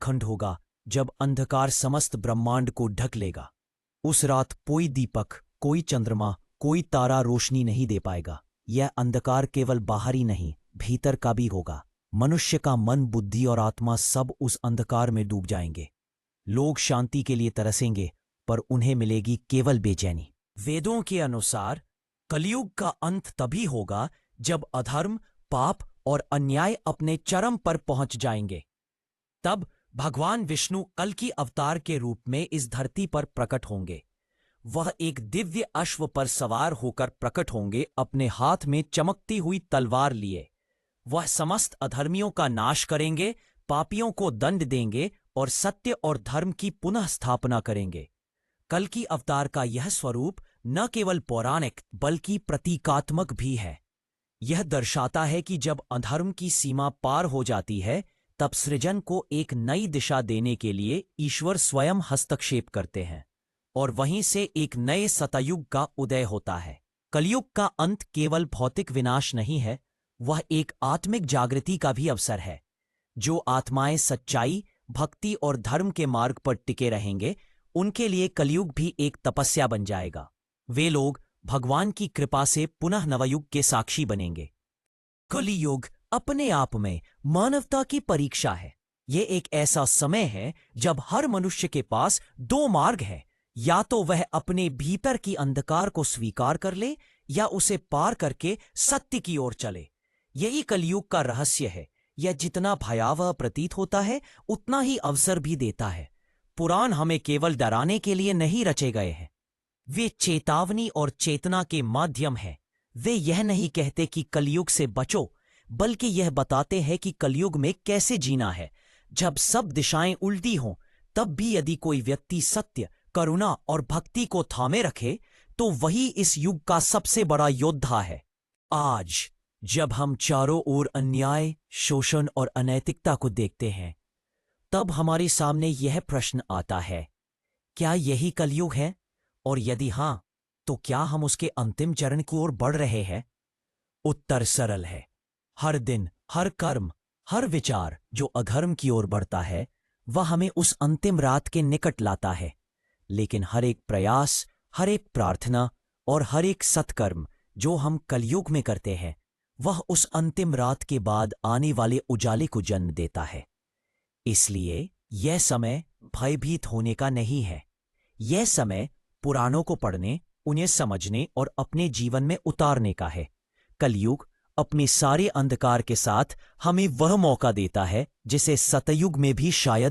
खंड होगा जब अंधकार समस्त ब्रह्मांड को ढक लेगा। उस रात कोई दीपक, कोई चंद्रमा, कोई तारा रोशनी नहीं दे पाएगा। यह अंधकार केवल बाहरी नहीं, भीतर का भी होगा। मनुष्य का मन, बुद्धि और आत्मा सब उस अंधकार में डूब जाएंगे। लोग शांति के लिए तरसेंगे, पर उन्हें मिलेगी केवल बेचैनी। वेदों के अनुसार कलयुग का अंत तभी होगा जब अधर्म, पाप और अन्याय अपने चरम पर पहुंच जाएंगे। तब भगवान विष्णु कल की अवतार के रूप में इस धरती पर प्रकट होंगे। वह एक दिव्य अश्व पर सवार होकर प्रकट होंगे, अपने हाथ में चमकती हुई तलवार लिए। वह समस्त अधर्मियों का नाश करेंगे, पापियों को दंड देंगे और सत्य और धर्म की पुनः स्थापना करेंगे। कल की अवतार का यह स्वरूप न केवल पौराणिक बल्कि प्रतीकात्मक भी है। यह दर्शाता है कि जब अधर्म की सीमा पार हो जाती है, तब सृजन को एक नई दिशा देने के लिए ईश्वर स्वयं हस्तक्षेप करते हैं और वहीं से एक नए सतयुग का उदय होता है। कलयुग का अंत केवल भौतिक विनाश नहीं है, वह एक आत्मिक जागृति का भी अवसर है। जो आत्माएं सच्चाई, भक्ति और धर्म के मार्ग पर टिके रहेंगे, उनके लिए कलयुग भी एक तपस्या बन जाएगा। वे लोग भगवान की कृपा से पुनः नवयुग के साक्षी बनेंगे। कलियुग अपने आप में मानवता की परीक्षा है। यह एक ऐसा समय है जब हर मनुष्य के पास दो मार्ग है, या तो वह अपने भीतर की अंधकार को स्वीकार कर ले या उसे पार करके सत्य की ओर चले। यही कलयुग का रहस्य है। यह जितना भयावह प्रतीत होता है, उतना ही अवसर भी देता है। पुराण हमें केवल डराने के लिए नहीं रचे गए हैं, वे चेतावनी और चेतना के माध्यम हैं। वे यह नहीं कहते कि कलयुग से बचो, बल्कि यह बताते हैं कि कलयुग में कैसे जीना है। जब सब दिशाएं उल्टी हों, तब भी यदि कोई व्यक्ति सत्य, करुणा और भक्ति को थामे रखे, तो वही इस युग का सबसे बड़ा योद्धा है। आज जब हम चारों ओर अन्याय, शोषण और अनैतिकता को देखते हैं, तब हमारे सामने यह प्रश्न आता है, क्या यही कलयुग है? और यदि हां, तो क्या हम उसके अंतिम चरण की ओर बढ़ रहे हैं? उत्तर सरल है। हर दिन, हर कर्म, हर विचार जो अधर्म की ओर बढ़ता है, वह हमें उस अंतिम रात के निकट लाता है। लेकिन हर एक प्रयास, हर एक प्रार्थना और हर एक सत्कर्म जो हम कलयुग में करते हैं, वह उस अंतिम रात के बाद आने वाले उजाले को जन्म देता है। इसलिए यह समय भयभीत होने का नहीं है। यह समय पुराणों को पढ़ने, उन्हें समझने और अपने जीवन में उतारने का है। कलयुग अपने सारे अंधकार के साथ हमें वह मौका देता है जिसे सतयुग में भी शायद